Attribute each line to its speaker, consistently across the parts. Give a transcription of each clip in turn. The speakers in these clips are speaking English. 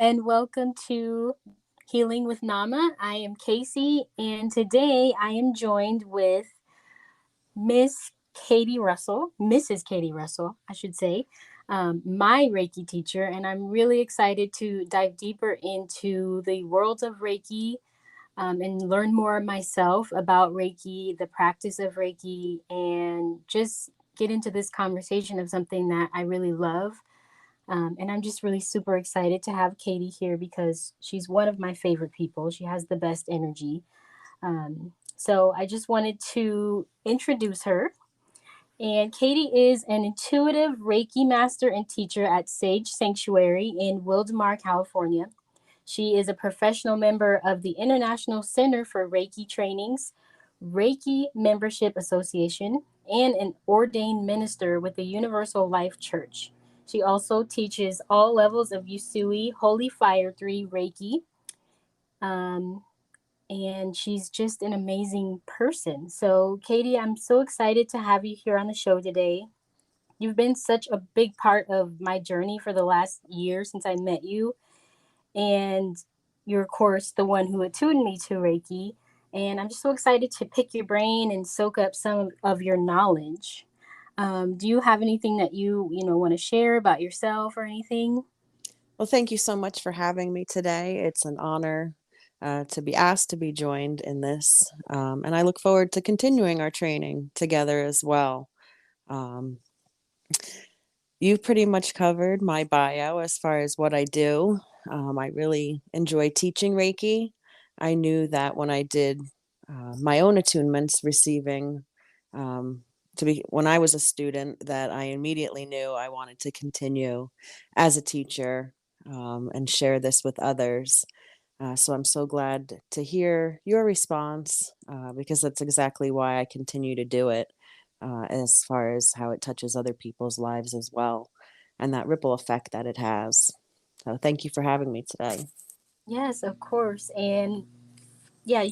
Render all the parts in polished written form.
Speaker 1: and welcome to Healing with Nama. I am Casey, and today I am joined with Miss Katy Russell, Mrs. Katy Russell, I should say, my Reiki teacher, and I'm really excited to dive deeper into the world of Reiki and learn more myself about Reiki, the practice of Reiki, and just get into this conversation of something that I really love. And I'm just really super excited to have Katy here because she's one of my favorite people. She has the best energy. So I just wanted to introduce her. And Katy is an intuitive Reiki master and teacher at Sage Sanctuary in Wildemar, California. She is a professional member of the International Center for Reiki Trainings, Reiki Membership Association, and an ordained minister with the Universal Life Church. She also teaches all levels of Usui Holy Fire 3 Reiki. Um, and she's just an amazing person. So, Katy, I'm so excited to have you here on the show today. You've been such a big part of my journey for the last year since I met you. And you're, of course, the one who attuned me to Reiki. And I'm just so excited to pick your brain and soak up some of your knowledge. Do you have anything that you want to share about yourself or anything?
Speaker 2: Well, thank you so much for having me today. It's an honor to be asked to be joined in this. And I look forward to continuing our training together as well. Um, you've pretty much covered my bio as far as what I do. I really enjoy teaching Reiki. I knew that when I did my own attunements, receiving when I was a student, that I immediately knew I wanted to continue as a teacher and share this with others. So I'm so glad to hear your response because that's exactly why I continue to do it, as far as how it touches other people's lives as well, and that ripple effect that it has. So thank you for having me today.
Speaker 1: Yes, of course. And yeah,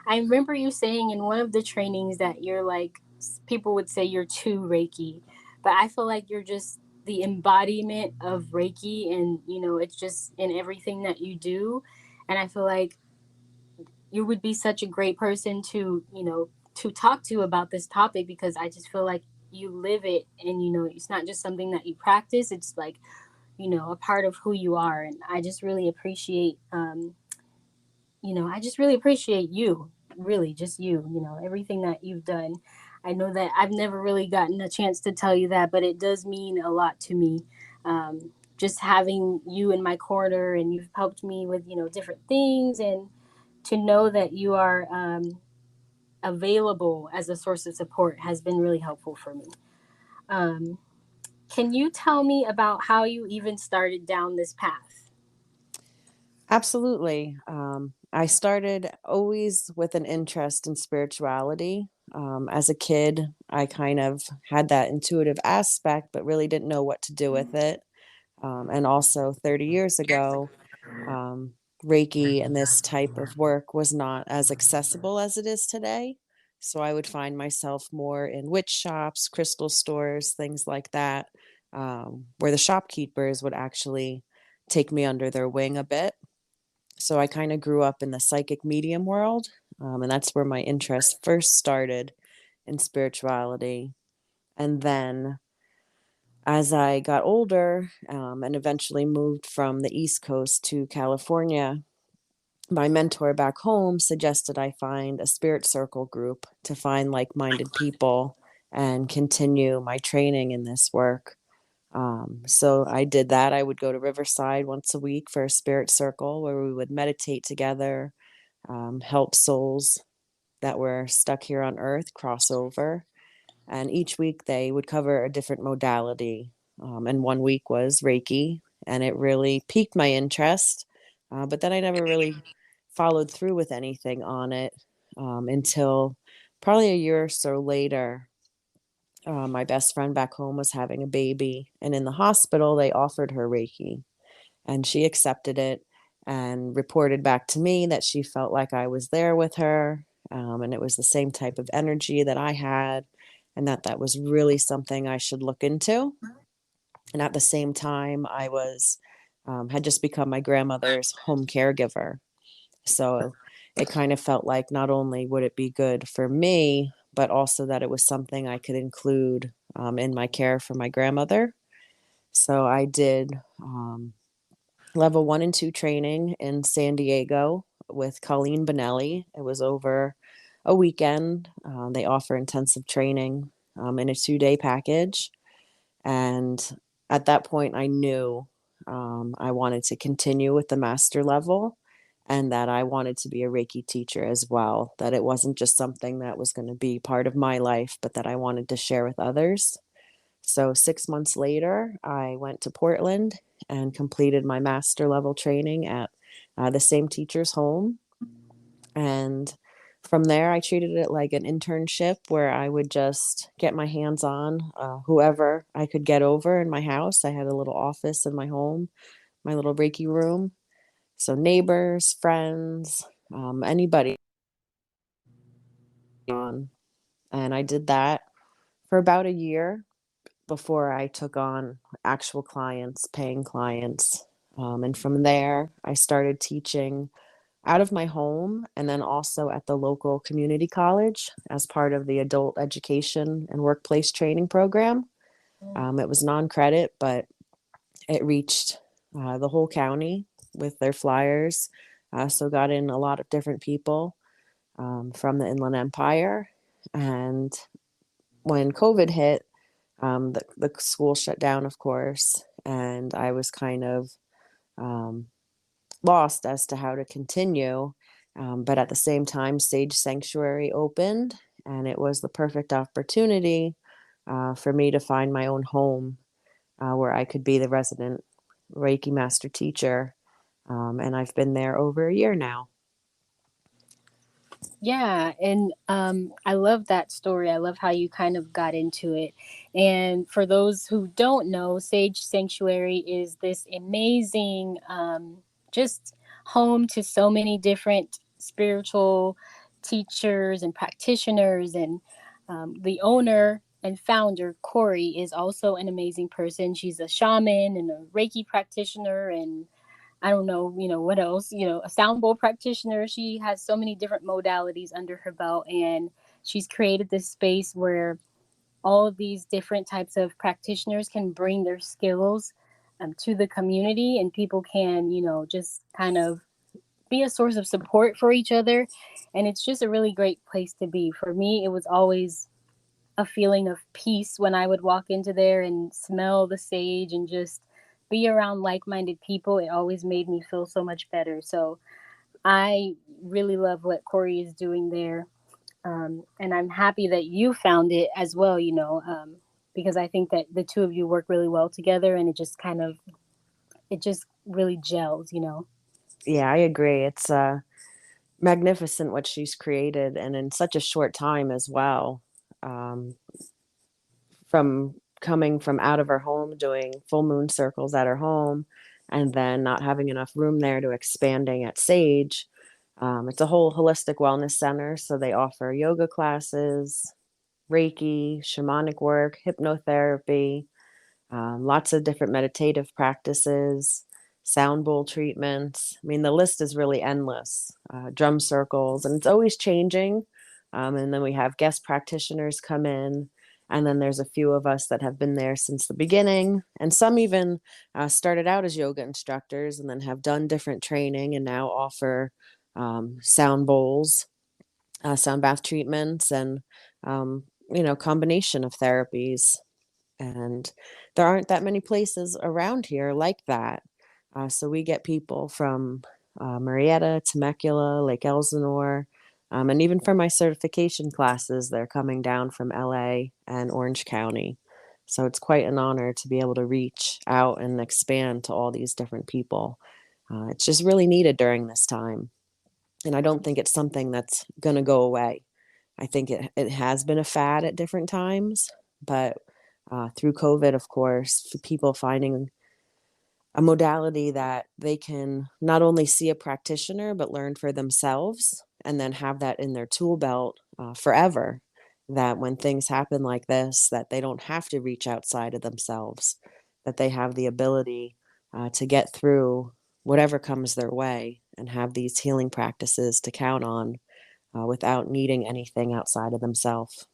Speaker 1: I remember you saying in one of the trainings that you're like, people would say you're too Reiki, but I feel like you're just the embodiment of Reiki, and it's just in everything that you do. And I feel like you would be such a great person to talk to about this topic because I just feel like you live it, and it's not just something that you practice, it's like, a part of who you are. And I just really appreciate I just really appreciate you, really, just everything that you've done. I know that I've never really gotten a chance to tell you that, but it does mean a lot to me. Just having you in my corner, and you've helped me with, different things, and to know that you are available as a source of support has been really helpful for me. Um, can you tell me about how you even started down this path?
Speaker 2: Absolutely. I started always with an interest in spirituality. As a kid, I kind of had that intuitive aspect, but really didn't know what to do with it. And also, 30 years ago, um, Reiki and this type of work was not as accessible as it is today. So I would find myself more in witch shops, crystal stores, things like that, where the shopkeepers would actually take me under their wing a bit. So I kind of grew up in the psychic medium world, and that's where my interest first started in spirituality. And then as I got older and eventually moved from the East Coast to California, my mentor back home suggested I find a spirit circle group to find like minded people and continue my training in this work. So I did that. I would go to Riverside once a week for a spirit circle where we would meditate together, help souls that were stuck here on earth cross over. And each week they would cover a different modality. And one week was Reiki, and it really piqued my interest. But then I never really followed through with anything on it until probably a year or so later. My best friend back home was having a baby, and in the hospital, they offered her Reiki, and she accepted it and reported back to me that she felt like I was there with her, and it was the same type of energy that I had, and that was really something I should look into. And at the same time, I was had just become my grandmother's home caregiver. So it kind of felt like not only would it be good for me, but also that it was something I could include in my care for my grandmother. So I did level 1 and 2 training in San Diego with Colleen Bonelli. It was over a weekend. They offer intensive training in a 2-day package. And at that point, I knew I wanted to continue with the master level and that I wanted to be a Reiki teacher as well, that it wasn't just something that was going to be part of my life, but that I wanted to share with others. So 6 months later, I went to Portland and completed my master level training at the same teacher's home. And from there, I treated it like an internship where I would just get my hands on whoever I could get over in my house. I had a little office in my home, my little Reiki room. So neighbors, friends, anybody on. And I did that for about a year before I took on actual clients, paying clients. And from there, I started teaching out of my home and then also at the local community college as part of the adult education and workplace training program. It was non-credit, but it reached the whole county with their flyers. So got in a lot of different people from the Inland Empire. And when COVID hit, the school shut down, of course, and I was kind of um, lost as to how to continue. But at the same time, Sage Sanctuary opened, and it was the perfect opportunity for me to find my own home where I could be the resident Reiki master teacher. And I've been there over a year now.
Speaker 1: Yeah, and I love that story. I love how you kind of got into it. And for those who don't know, Sage Sanctuary is this amazing, just home to so many different spiritual teachers and practitioners. And the owner and founder, Corey, is also an amazing person. She's a shaman and a Reiki practitioner and I don't know, what else, a sound bowl practitioner. She has so many different modalities under her belt, and she's created this space where all of these different types of practitioners can bring their skills to the community, and people can, just kind of be a source of support for each other. And it's just a really great place to be. For me, it was always a feeling of peace when I would walk into there and smell the sage and just be around like-minded people. It always made me feel so much better. So I really love what Corey is doing there. And I'm happy that you found it as well, because I think that the two of you work really well together and it just really gels.
Speaker 2: Yeah, I agree. It's magnificent what she's created, and in such a short time as well. Um, from coming from out of her home, doing full moon circles at her home, and then not having enough room there to expanding at Sage. It's a whole holistic wellness center. So they offer yoga classes, Reiki, shamanic work, hypnotherapy, lots of different meditative practices, sound bowl treatments. I mean, the list is really endless. Drum circles, and it's always changing. And then we have guest practitioners come in. And then there's a few of us that have been there since the beginning. And some even started out as yoga instructors and then have done different training and now offer sound bowls, sound bath treatments, and, combination of therapies. And there aren't that many places around here like that. So we get people from Marietta, Temecula, Lake Elsinore, and even for my certification classes, they're coming down from LA and Orange County. So it's quite an honor to be able to reach out and expand to all these different people. It's just really needed during this time. And I don't think it's something that's going to go away. I think it has been a fad at different times, but through COVID, of course, for people finding a modality that they can not only see a practitioner, but learn for themselves and then have that in their tool belt forever. That when things happen like this, that they don't have to reach outside of themselves, that they have the ability to get through whatever comes their way and have these healing practices to count on without needing anything outside of themselves.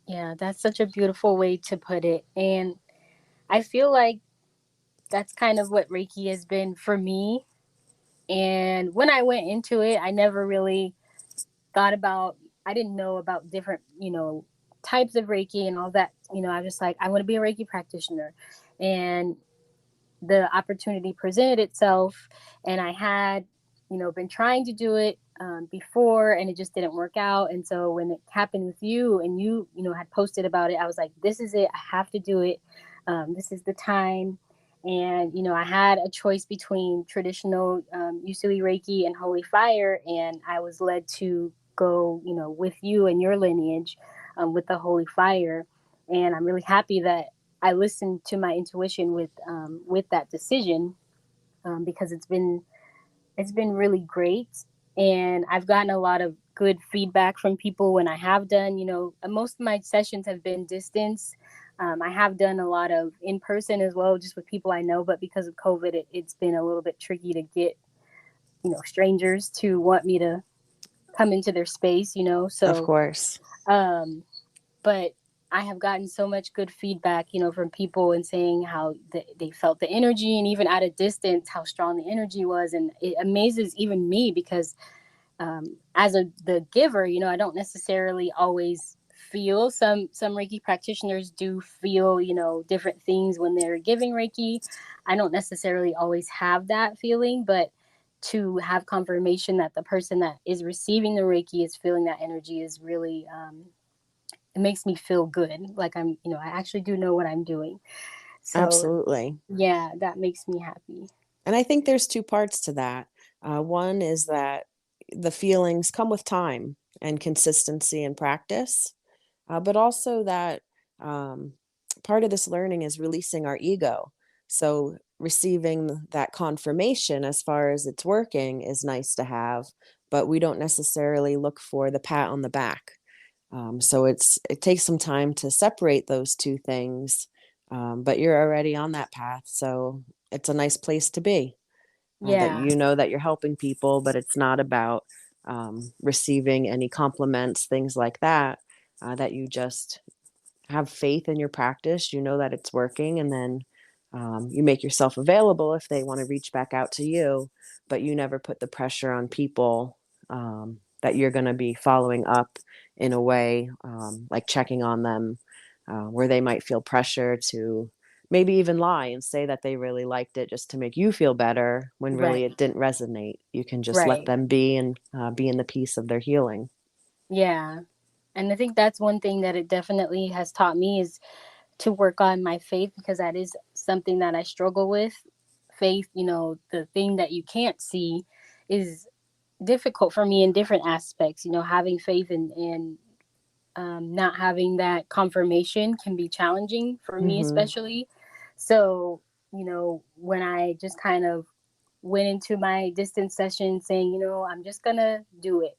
Speaker 1: Yeah, that's such a beautiful way to put it. And I feel like that's kind of what Reiki has been for me. And when I went into it, I never really thought about, I didn't know about different, types of Reiki and all that. I was just like, I want to be a Reiki practitioner. And the opportunity presented itself, and I had been trying to do it before, and it just didn't work out. And so when it happened with you, and you had posted about it, I was like, this is it, I have to do it. This is the time. And I had a choice between traditional Usui Reiki and Holy Fire, and I was led to go with you and your lineage, with the Holy Fire. And I'm really happy that I listened to my intuition with that decision, because it's been really great, and I've gotten a lot of good feedback from people when I have done. Most of my sessions have been distance. I have done a lot of in person as well, just with people I know, but because of COVID, it's been a little bit tricky to get strangers to want me to come into their space.
Speaker 2: Of
Speaker 1: So
Speaker 2: course.
Speaker 1: um, but I have gotten so much good feedback, from people, and saying how they felt the energy, and even at a distance, how strong the energy was. And it amazes even me, because as the giver, I don't necessarily always feel. Some Reiki practitioners do feel, different things when they're giving Reiki. I don't necessarily always have that feeling, but to have confirmation that the person that is receiving the Reiki is feeling that energy is really, it makes me feel good. Like I actually do know what I'm doing. So
Speaker 2: Absolutely.
Speaker 1: yeah, that makes me happy.
Speaker 2: And I think there's two parts to that. One is that the feelings come with time and consistency and practice, but also that um, part of this learning is releasing our ego. So receiving that confirmation as far as it's working is nice to have, but we don't necessarily look for the pat on the back. So it takes some time to separate those two things, but you're already on that path, so it's a nice place to be. That
Speaker 1: Yeah,
Speaker 2: you know that you're helping people, but it's not about receiving any compliments, things like that. That you just have faith in your practice, you know that it's working, and then you make yourself available if they want to reach back out to you, but you never put the pressure on people that you're going to be following up in a way like checking on them, where they might feel pressure to maybe even lie and say that they really liked it just to make you feel better when really
Speaker 1: right,
Speaker 2: it didn't resonate. You can just let
Speaker 1: right.
Speaker 2: them be and be in the peace of their healing.
Speaker 1: Yeah. And I think that's one thing that it definitely has taught me, is to work on my faith, because that is something that I struggle with. Faith, the thing that you can't see, is difficult for me in different aspects. Having faith and not having that confirmation can be challenging for me,
Speaker 2: Hmm.
Speaker 1: especially. So, when I just kind of went into my distance session saying, I'm just gonna do it.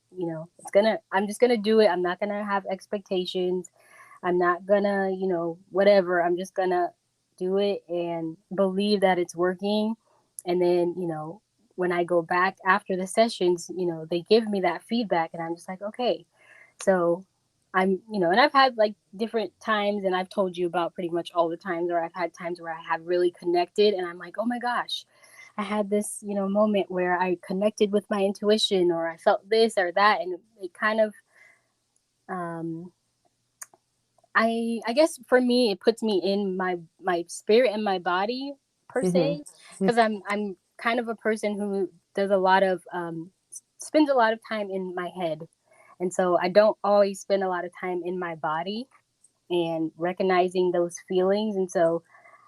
Speaker 1: I'm just gonna do it. I'm not gonna have expectations. I'm not gonna, whatever. I'm just gonna do it and believe that it's working. And then, when I go back after the sessions, they give me that feedback, and I'm just like, okay. So and I've had like different times, and I've told you about pretty much all the times where I've had times where I have really connected, and I'm like, oh my gosh, I had this, moment where I connected with my intuition, or I felt this or that. And it kind of, um, I guess for me, it puts me in my spirit and my body, per
Speaker 2: Hmm.
Speaker 1: se, because I'm kind of a person who does a lot of, spends a lot of time in my head. And so I don't always spend a lot of time in my body and recognizing those feelings. And so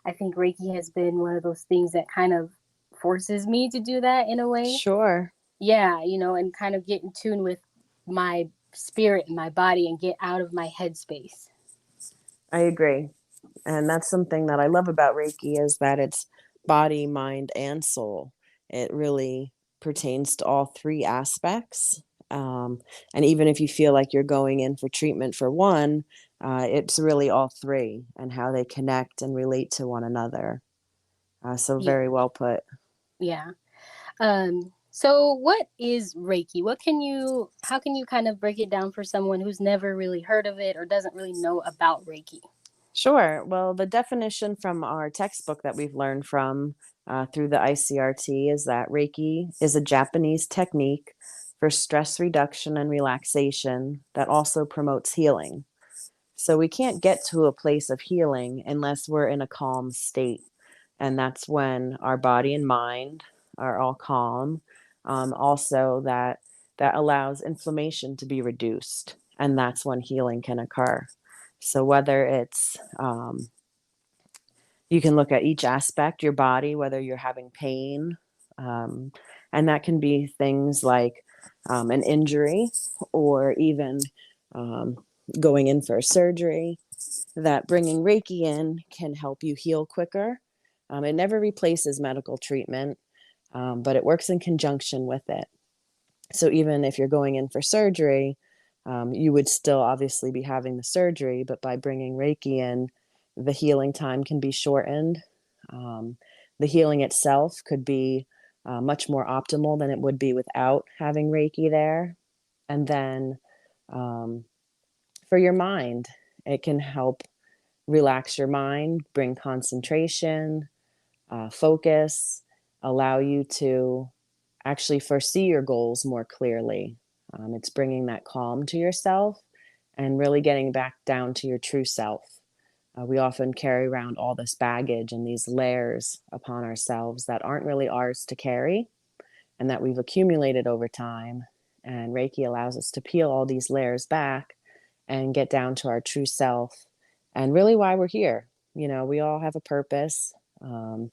Speaker 1: I think Reiki has been one of those things that kind of forces me to do that in a way.
Speaker 2: Sure.
Speaker 1: Yeah, and kind of get in tune with my spirit and my body, and get out of my headspace.
Speaker 2: I agree. And that's something that I love about Reiki is that it's body, mind, and soul. It really pertains to all three aspects. And even if you feel like you're going in for treatment for one, it's really all three and how they connect and relate to one another. So
Speaker 1: Yeah.
Speaker 2: very well put.
Speaker 1: Yeah. So what is Reiki? How can you kind of break it down for someone who's never really heard of it or doesn't really know about Reiki?
Speaker 2: Sure. Well, the definition from our textbook that we've learned from through the ICRT is that Reiki is a Japanese technique for stress reduction and relaxation that also promotes healing. So we can't get to a place of healing unless we're in a calm state. And that's when our body and mind are all calm. Also, that allows inflammation to be reduced, and that's when healing can occur. So whether it's you can look at each aspect, your body, whether you're having pain, um, and that can be things like an injury or even um, going in for a surgery, that bringing Reiki in can help you heal quicker. It never replaces medical treatment, but it works in conjunction with it. So even if you're going in for surgery, you would still obviously be having the surgery, but by bringing Reiki in, the healing time can be shortened. Um, the healing itself could be much more optimal than it would be without having Reiki there. And then um, for your mind, it can help relax your mind, bring concentration, focus, allow you to actually foresee your goals more clearly. It's bringing that calm to yourself and really getting back down to your true self. We often carry around all this baggage and these layers upon ourselves that aren't really ours to carry and that we've accumulated over time. And Reiki allows us to peel all these layers back and get down to our true self and really why we're here. You know, we all have a purpose. And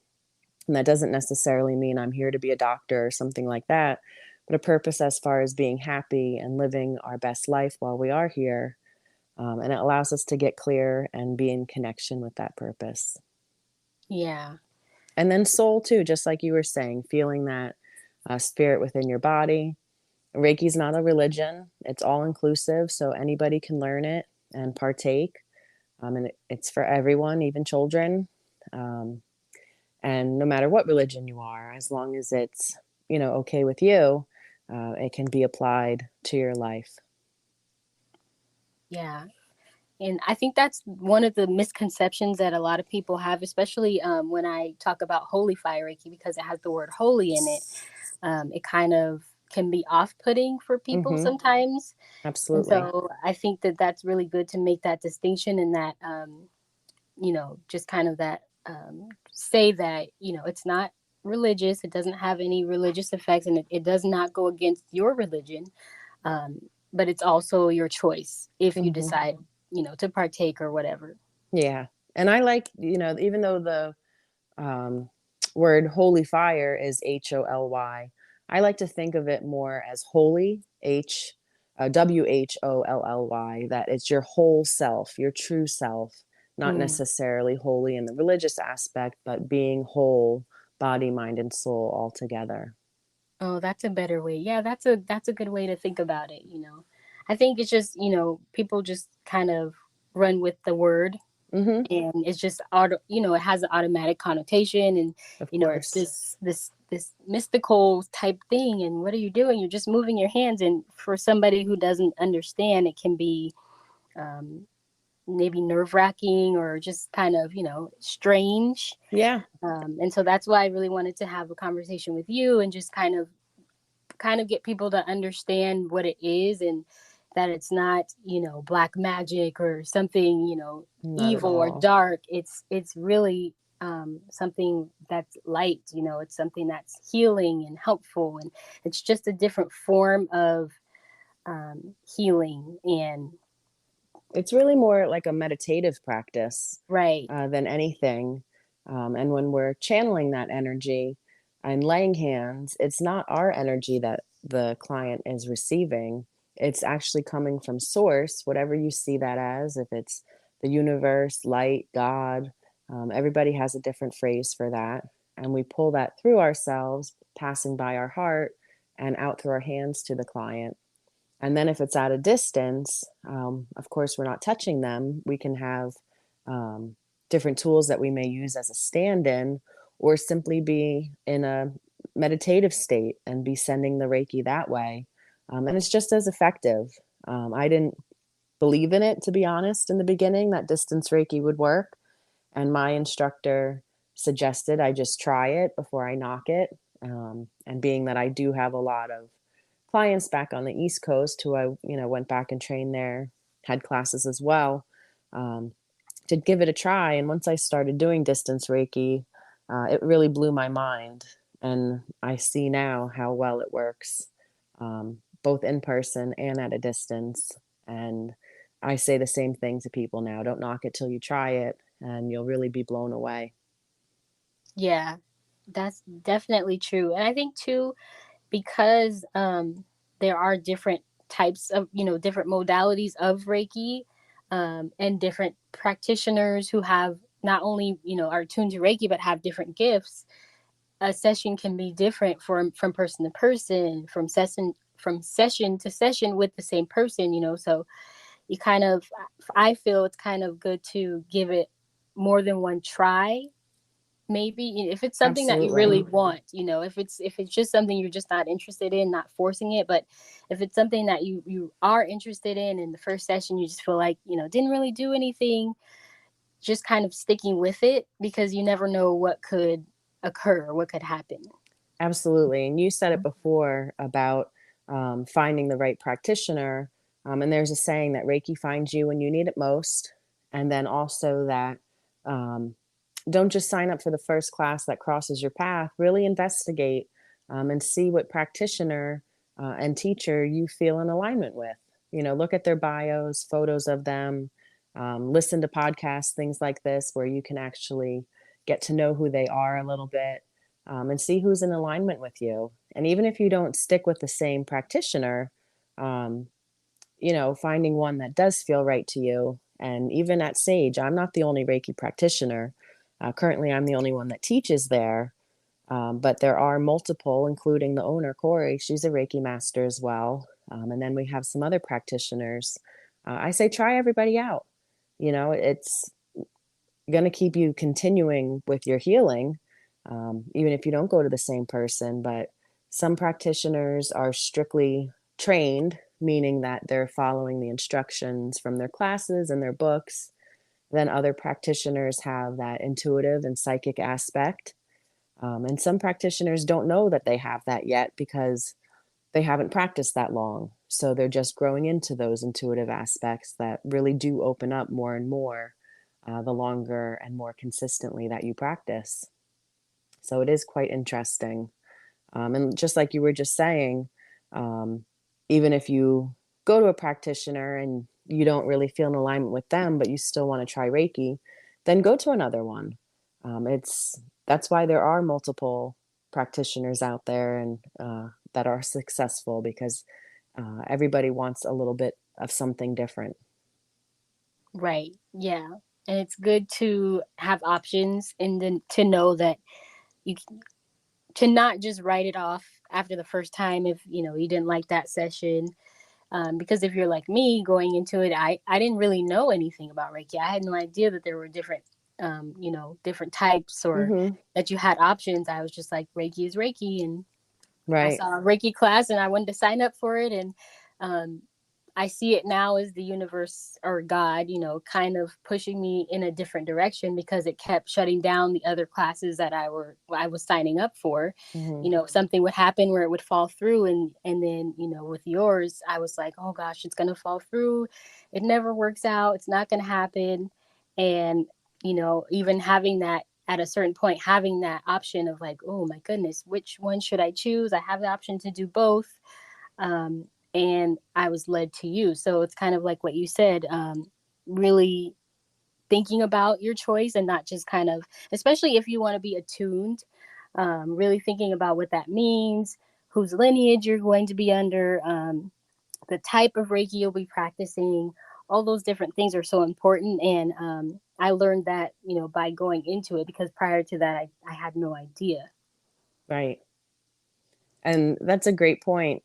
Speaker 2: that doesn't necessarily mean I'm here to be a doctor or something like that, but a purpose as far as being happy and living our best life while we are here. And it allows us to get clear and be in connection with that purpose.
Speaker 1: Yeah.
Speaker 2: And then soul, too, just like you were saying, feeling that spirit within your body. Reiki's not a religion, it's all inclusive, so anybody can learn it and partake. And it's for everyone, even children. Um, and no matter what religion you are, as long as it's, you know, okay with you, it can be applied to your life.
Speaker 1: Yeah. And I think that's one of the misconceptions that a lot of people have, especially when I talk about holy fire Reiki, because it has the word holy in it. It kind of can be off putting for people
Speaker 2: Mm-hmm.
Speaker 1: sometimes. And
Speaker 2: Absolutely.
Speaker 1: so I think that that's really good to make that distinction and that, just kind of that say that, it's not religious. It doesn't have any religious effects and it does not go against your religion. Um, but it's also your choice if you
Speaker 2: Mm-hmm.
Speaker 1: decide, to partake or whatever.
Speaker 2: Yeah. And I like, you know, even though the um, word holy fire is HOLY, I like to think of it more as holy, WHOLLY, that it's your whole self, your true self, not
Speaker 1: Mm.
Speaker 2: necessarily holy in the religious aspect, but being whole, body, mind, and soul all together.
Speaker 1: Oh, that's a better way. Yeah, that's a good way to think about it. I think it's just, people just kind of run with the word
Speaker 2: Hmm.
Speaker 1: and it's just it has an automatic connotation and
Speaker 2: Of
Speaker 1: it's
Speaker 2: course.
Speaker 1: this mystical type thing and what are you doing? You're just moving your hands and for somebody who doesn't understand it can be um maybe nerve-wracking or just kind of, strange.
Speaker 2: Yeah.
Speaker 1: And so that's why I really wanted to have a conversation with you and just kind of get people to understand what it is and that it's not black magic or something
Speaker 2: Not at
Speaker 1: evil or
Speaker 2: all.
Speaker 1: dark. It's really something that's light. It's something that's healing and helpful and it's just a different form of healing and
Speaker 2: It's really more like a meditative practice
Speaker 1: right.
Speaker 2: than anything. And when we're channeling that energy and laying hands, it's not our energy that the client is receiving. It's actually coming from source, whatever you see that as, if it's the universe, light, God. Everybody has a different phrase for that. And we pull that through ourselves, passing by our heart and out through our hands to the client. And then if it's at a distance, of course, we're not touching them. We can have um, different tools that we may use as a stand in, or simply be in a meditative state and be sending the Reiki that way. And it's just as effective. I didn't believe in it, to be honest, in the beginning, that distance Reiki would work. And my instructor suggested I just try it before I knock it. And being that I do have a lot of clients back on the East Coast who went back and trained there, had classes as well, um, to give it a try. And once I started doing distance Reiki, it really blew my mind. And I see now how well it works, both in person and at a distance. And I say the same thing to people now. Don't knock it till you try it, and you'll really be blown away.
Speaker 1: Yeah, that's definitely true. And I think too, because there are different types of, different modalities of Reiki, and different practitioners who have not only, are tuned to Reiki, but have different gifts. A session can be different from person to person, from session to session with the same person, so you kind of, I feel it's kind of good to give it more than one try. Maybe if it's something that you really
Speaker 2: Absolutely.
Speaker 1: want, if it's just something you're just not interested in, not forcing it. But if it's something that you are interested in the first session you just feel like didn't really do anything, just kind of sticking with it, because you never know what could occur, what could happen.
Speaker 2: Absolutely. And you said it before about finding the right practitioner. And there's a saying that Reiki finds you when you need it most. And then also that um, don't just sign up for the first class that crosses your path, really investigate and see what practitioner and teacher you feel in alignment with. Look at their bios, photos of them, listen to podcasts, things like this, where you can actually get to know who they are a little bit, and see who's in alignment with you. And even if you don't stick with the same practitioner, um, finding one that does feel right to you. And even at Sage, I'm not the only Reiki practitioner. Currently, I'm the only one that teaches there. But there are multiple, including the owner, Corey. She's a Reiki master as well. And then we have some other practitioners. I say try everybody out. It's going to keep you continuing with your healing, even if you don't go to the same person. But some practitioners are strictly trained, meaning that they're following the instructions from their classes and their books. Then other practitioners have that intuitive and psychic aspect. And some practitioners don't know that they have that yet because they haven't practiced that long. So they're just growing into those intuitive aspects that really do open up more and more the longer and more consistently that you practice. So it is quite interesting. And just like you were just saying, um, even if you go to a practitioner and you don't really feel in alignment with them, but you still want to try Reiki, then go to another one. It's That's why there are multiple practitioners out there and that are successful, because everybody wants a little bit of something different.
Speaker 1: Right. Yeah. And it's good to have options, and then to know that you to not just write it off after the first time if you didn't like that session. Because if you're like me going into it, I didn't really know anything about Reiki. I had no idea that there were different different types, or
Speaker 2: Hmm.
Speaker 1: that you had options. I was just like, Reiki is Reiki, and I
Speaker 2: Right.
Speaker 1: saw a Reiki class and I wanted to sign up for it. And um, I see it now as the universe or God, kind of pushing me in a different direction, because it kept shutting down the other classes that I was signing up for.
Speaker 2: Hmm.
Speaker 1: Something would happen where it would fall through, and then with yours, I was like, oh gosh, it's gonna fall through. It never works out. It's not gonna happen. And even having that, at a certain point, having that option of like, oh my goodness, which one should I choose? I have the option to do both. um, and I was led to you. So it's kind of like what you said, really thinking about your choice, and not just kind of, especially if you want to be attuned, really thinking about what that means, whose lineage you're going to be under, the type of Reiki you'll be practicing. All those different things are so important. And I learned that, by going into it, because prior to that, I had no idea.
Speaker 2: Right. And that's a great point.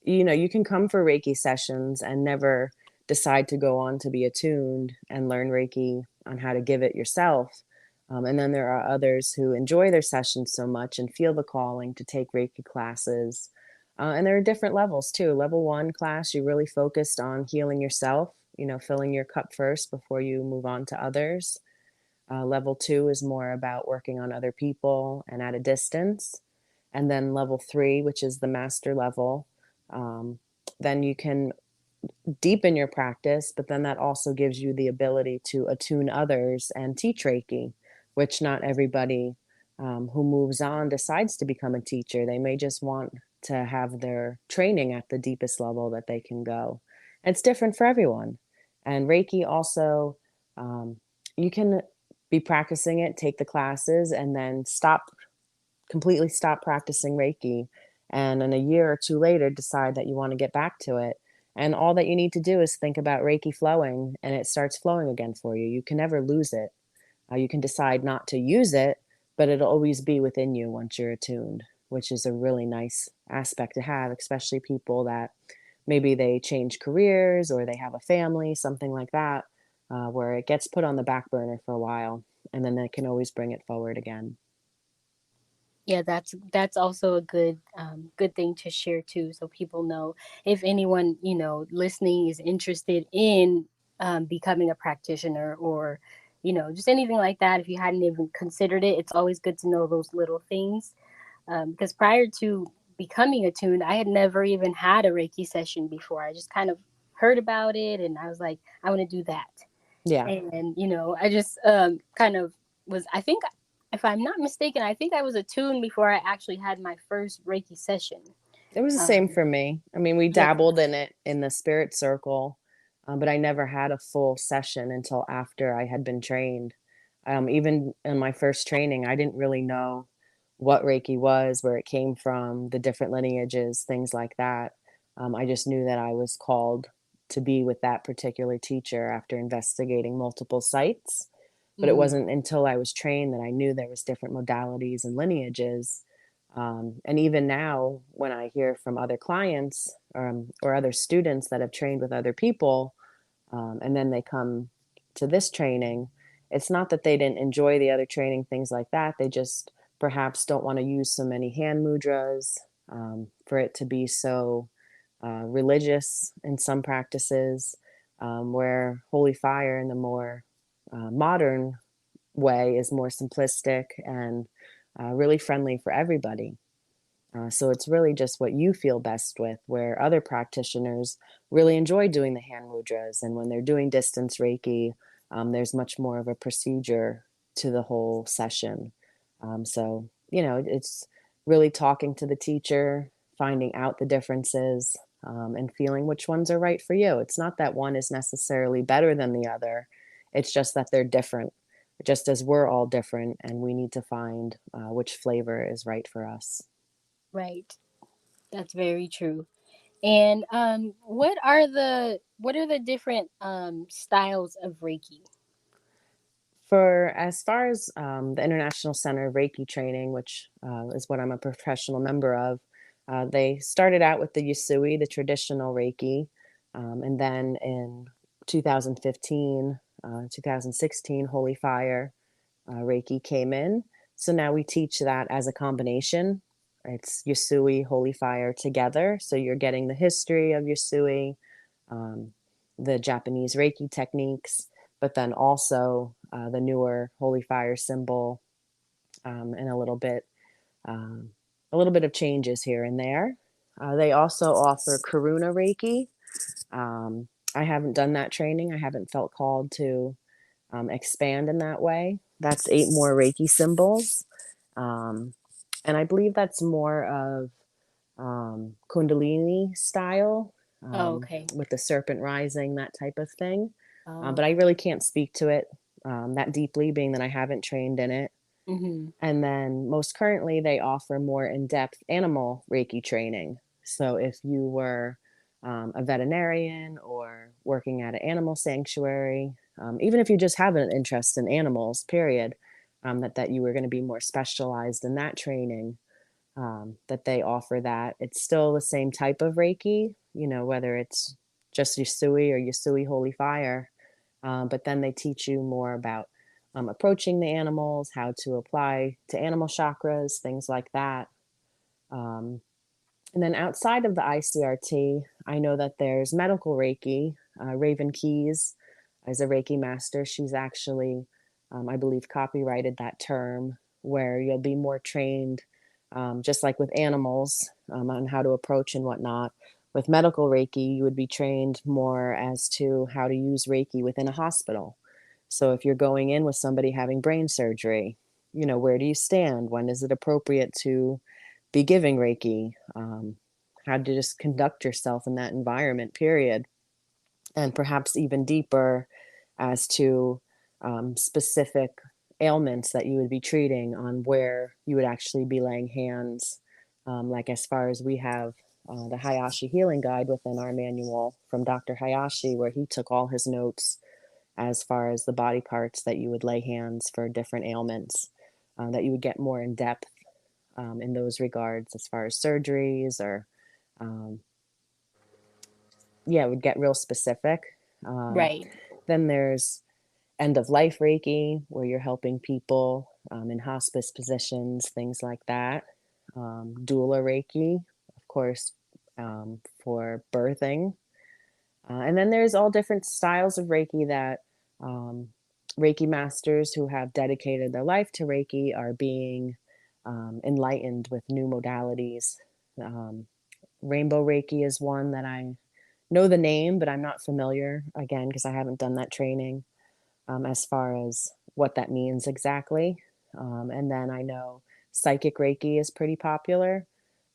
Speaker 2: You can come for Reiki sessions and never decide to go on to be attuned and learn Reiki on how to give it yourself. And then there are others who enjoy their sessions so much and feel the calling to take Reiki classes. And there are different levels too. Level one class, you really focused on healing yourself, filling your cup first before you move on to others. Level two is more about working on other people and at a distance. And then level three, which is the master level, um, then you can deepen your practice, but then that also gives you the ability to attune others and teach Reiki, which not everybody who moves on decides to become a teacher. They may just want to have their training at the deepest level that they can go. It's different for everyone. And Reiki also, um, you can be practicing it, take the classes, and then completely stop practicing Reiki. And in a year or two later, decide that you want to get back to it. And all that you need to do is think about Reiki flowing, and it starts flowing again for you. You can never lose it. You can decide not to use it, but it'll always be within you once you're attuned, which is a really nice aspect to have, especially people that maybe they change careers or they have a family, something like that, where it gets put on the back burner for a while, and then they can always bring it forward again.
Speaker 1: Yeah, that's also a good thing to share too, so people know if anyone listening is interested in becoming a practitioner, or just anything like that. If you hadn't even considered it, it's always good to know those little things, because prior to becoming attuned, I had never even had a Reiki session before. I just kind of heard about it, and I was like, I want to do that.
Speaker 2: Yeah.
Speaker 1: And I just kind of was, I think, if I'm not mistaken, I think I was attuned before I actually had my first Reiki session.
Speaker 2: It was the same
Speaker 1: um
Speaker 2: for me. I mean, we
Speaker 1: yeah.
Speaker 2: dabbled in it in the spirit circle, but I never had a full session until after I had been trained. Even in my first training, I didn't really know what Reiki was, where it came from, the different lineages, things like that. I just knew that I was called to be with that particular teacher after investigating multiple sites. But it
Speaker 1: Mm.
Speaker 2: wasn't until I was trained that I knew there was different modalities and lineages. And even now, when I hear from other clients or other students that have trained with other people, and then they come to this training, it's not that they didn't enjoy the other training, things like that. They just perhaps don't want to use so many hand mudras, for it to be so religious in some practices, where holy fire in the more modern way is more simplistic and really friendly for everybody. So it's really just what you feel best with, where other practitioners really enjoy doing the hand mudras. And when they're doing distance Reiki, there's much more of a procedure to the whole session. So, it's really talking to the teacher, finding out the differences, and feeling which ones are right for you. It's not that one is necessarily better than the other, it's just that they're different, just as we're all different, and we need to find which flavor is right for us.
Speaker 1: Right, that's very true. And what are the different styles of Reiki?
Speaker 2: For as far as the International Center of Reiki Training, which is what I'm a professional member of, they started out with the Yusui, the traditional Reiki, and then in 2015, 2016, Holy Fire Reiki came in. So now we teach that as a combination. It's Yusui, Holy Fire together. So you're getting the history of Yusui, um, the Japanese Reiki techniques, but then also the newer Holy Fire symbol, and um, a little bit of changes here and there. They also offer Karuna Reiki. I haven't done that training. I haven't felt called to expand in that way. That's 8 more Reiki symbols. Um, and I believe that's more of Kundalini style,
Speaker 1: Oh, okay.
Speaker 2: with the serpent rising, that type of thing.
Speaker 1: Oh.
Speaker 2: But I really can't speak to it that deeply, being that I haven't trained in it.
Speaker 1: Mm-hmm.
Speaker 2: And then most currently, they offer more in depth animal Reiki training. So if you were a veterinarian or working at an animal sanctuary, even if you just have an interest in animals, period, that you were going to be more specialized in that training, that they offer that. It's still the same type of Reiki, whether it's just Yusui or Yusui Holy Fire, but then they teach you more about approaching the animals, how to apply to animal chakras, things like that. Um, and then outside of the ICRT, I know that there's medical Reiki. Raven Keys is a Reiki master. She's actually, I believe, copyrighted that term, where you'll be more trained, just like with animals, on how to approach and whatnot. With medical Reiki, you would be trained more as to how to use Reiki within a hospital. So if you're going in with somebody having brain surgery, where do you stand? When is it appropriate to be giving Reiki? How to just conduct yourself in that environment, period. And perhaps even deeper as to specific ailments that you would be treating, on where you would actually be laying hands. Like, as far as we have the Hayashi Healing Guide within our manual from Dr. Hayashi, where he took all his notes as far as the body parts that you would lay hands for different ailments, that you would get more in depth in those regards, as far as surgeries, or um, yeah, it would get real specific. Um,
Speaker 1: Right.
Speaker 2: then there's end of life Reiki, where you're helping people in hospice positions, things like that. Doula Reiki, of course, for birthing. And then there's all different styles of Reiki that um, Reiki masters who have dedicated their life to Reiki are being enlightened with new modalities. Um, Rainbow Reiki is one that I know the name, but I'm not familiar, again, because I haven't done that training, as far as what that means exactly. And then I know Psychic Reiki is pretty popular,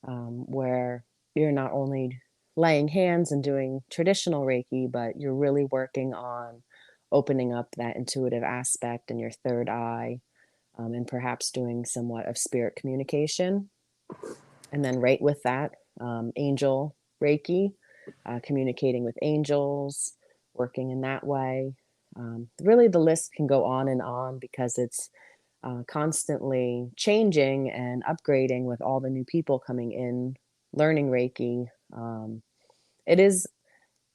Speaker 2: where you're not only laying hands and doing traditional Reiki, but you're really working on opening up that intuitive aspect in your third eye, and perhaps doing somewhat of spirit communication. And then, right with that, angel Reiki, communicating with angels, working in that way. Really, the list can go on because it's constantly changing and upgrading with all the new people coming in learning Reiki. It is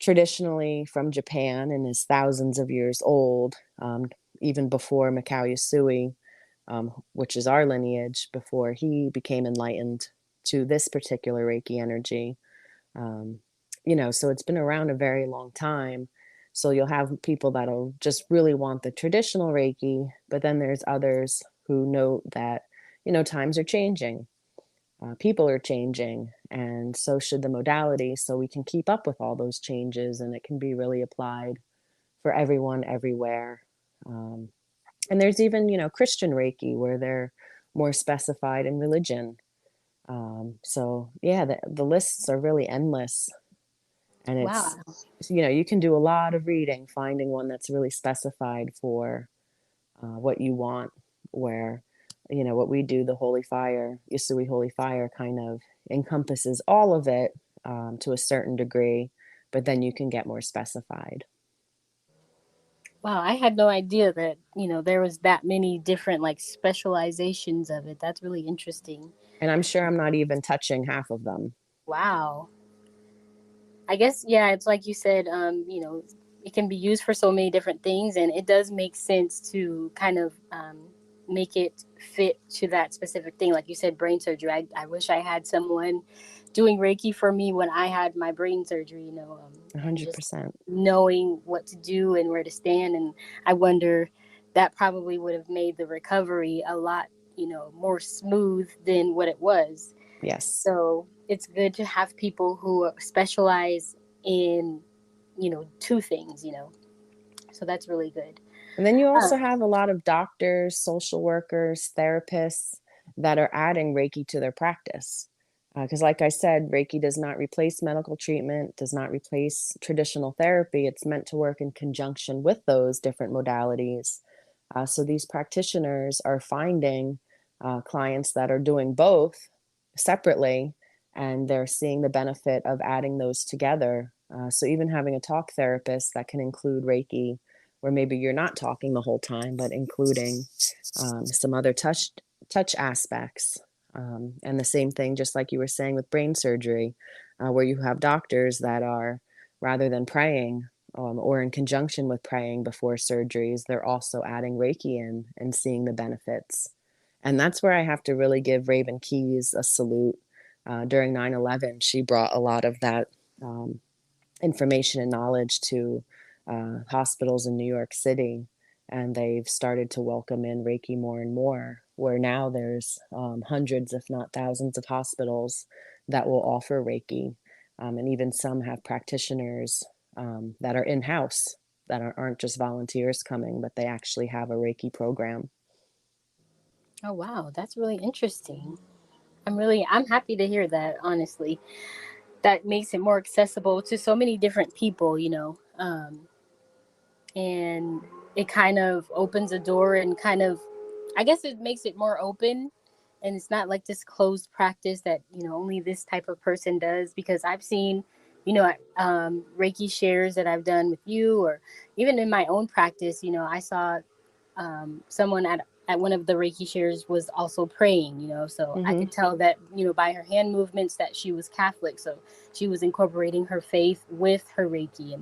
Speaker 2: traditionally from Japan and is thousands of years old, even before Mikao Yasui, which is our lineage, before he became enlightened to this particular Reiki energy. Um, so it's been around a very long time. So you'll have people that'll just really want the traditional Reiki, but then there's others who note that, times are changing, people are changing, and so should the modality. So we can keep up with all those changes, and it can be really applied for everyone, everywhere. Um, and there's even, Christian Reiki, where they're more specified in religion. So yeah, the lists are really endless, and it's,
Speaker 1: Wow.
Speaker 2: you can do a lot of reading finding one that's really specified for what you want. Where, what we do, the holy fire, Yasui holy fire, kind of encompasses all of it, to a certain degree, but then you can get more specified.
Speaker 1: Wow, I had no idea that, there was that many different like specializations of it. That's really interesting.
Speaker 2: And I'm sure I'm not even touching half of them.
Speaker 1: Wow. I guess yeah, it's like you said, it can be used for so many different things, and it does make sense to kind of make it fit to that specific thing. Like you said, brain surgery. I wish I had someone doing Reiki for me when I had my brain surgery. And just
Speaker 2: 100%.
Speaker 1: knowing what to do and where to stand, and I wonder that probably would have made the recovery a lot, more smooth than what it was.
Speaker 2: Yes.
Speaker 1: So it's good to have people who specialize in, two things, So that's really good.
Speaker 2: And then you
Speaker 1: Uh,
Speaker 2: also have a lot of doctors, social workers, therapists that are adding Reiki to their practice. Because, like I said, Reiki does not replace medical treatment, does not replace traditional therapy. It's meant to work in conjunction with those different modalities. So these practitioners are finding clients that are doing both separately, and they're seeing the benefit of adding those together. So even having a talk therapist that can include Reiki, where maybe you're not talking the whole time, but including some other touch aspects. And the same thing, just like you were saying with brain surgery, where you have doctors that are, rather than praying, or in conjunction with praying before surgeries, they're also adding Reiki in and seeing the benefits. And that's where I have to really give Raven Keys a salute. During 9/11, she brought a lot of that um, information and knowledge to hospitals in New York City, and they've started to welcome in Reiki more and more, where now there's hundreds, if not thousands, of hospitals that will offer Reiki. And even some have practitioners that are in-house that aren't just volunteers coming, but they actually have a Reiki program.
Speaker 1: Oh wow, that's really interesting. I'm happy to hear that, honestly. That makes it more accessible to so many different people, and it kind of opens a door and kind of, I guess it makes it more open, and it's not like this closed practice that only this type of person does. Because I've seen, Reiki shares that I've done with you, or even in my own practice, I saw someone at one of the Reiki shares was also praying, so I
Speaker 2: Hmm.
Speaker 1: could tell that, by her hand movements that she was Catholic. So she was incorporating her faith with her Reiki.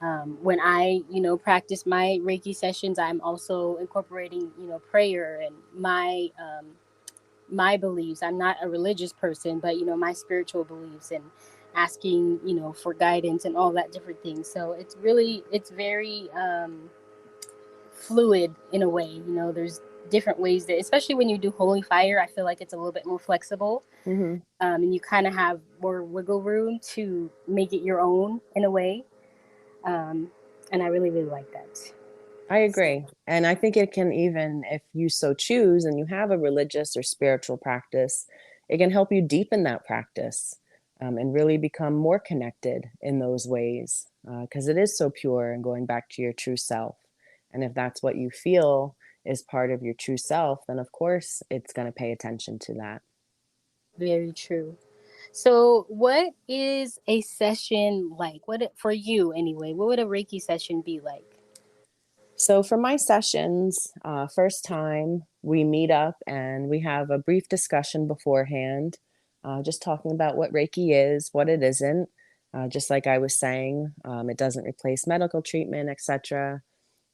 Speaker 1: And when I, practice my Reiki sessions, I'm also incorporating, prayer and my beliefs. I'm not a religious person, but, my spiritual beliefs, and asking, for guidance and all that different things. So it's very, fluid in a way. There's different ways that, especially when you do holy fire, I feel like it's a little bit more flexible,
Speaker 2: Hmm.
Speaker 1: and you kind of have more wiggle room to make it your own in a way. Um, and I really, really like that.
Speaker 2: I agree. And I think it can, even if you so choose and you have a religious or spiritual practice, it can help you deepen that practice and really become more connected in those ways because it is so pure and going back to your true self. And if that's what you feel is part of your true self, then of course it's going to pay attention to that.
Speaker 1: Very true. So, what is a session like? For you anyway? What would a Reiki session be like?
Speaker 2: So for my sessions, first time we meet up and we have a brief discussion beforehand, just talking about what Reiki is, what it isn't. Just like I was saying, it doesn't replace medical treatment, etc.